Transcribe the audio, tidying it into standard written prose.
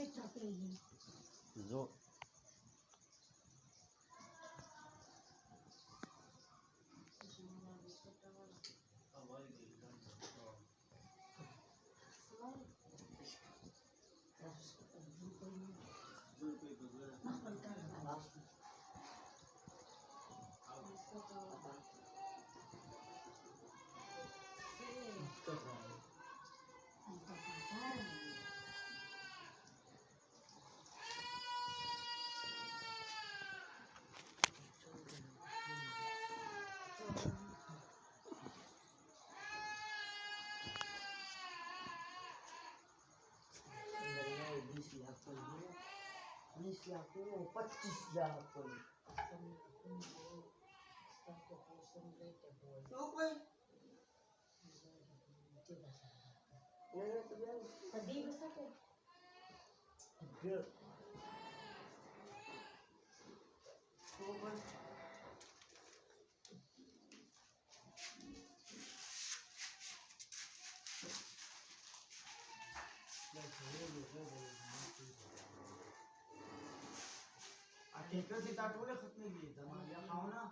जो aku 25 pun. Tadi besar kan? Tiga. Akhirnya kita dulu khutbah kita, malah kau na.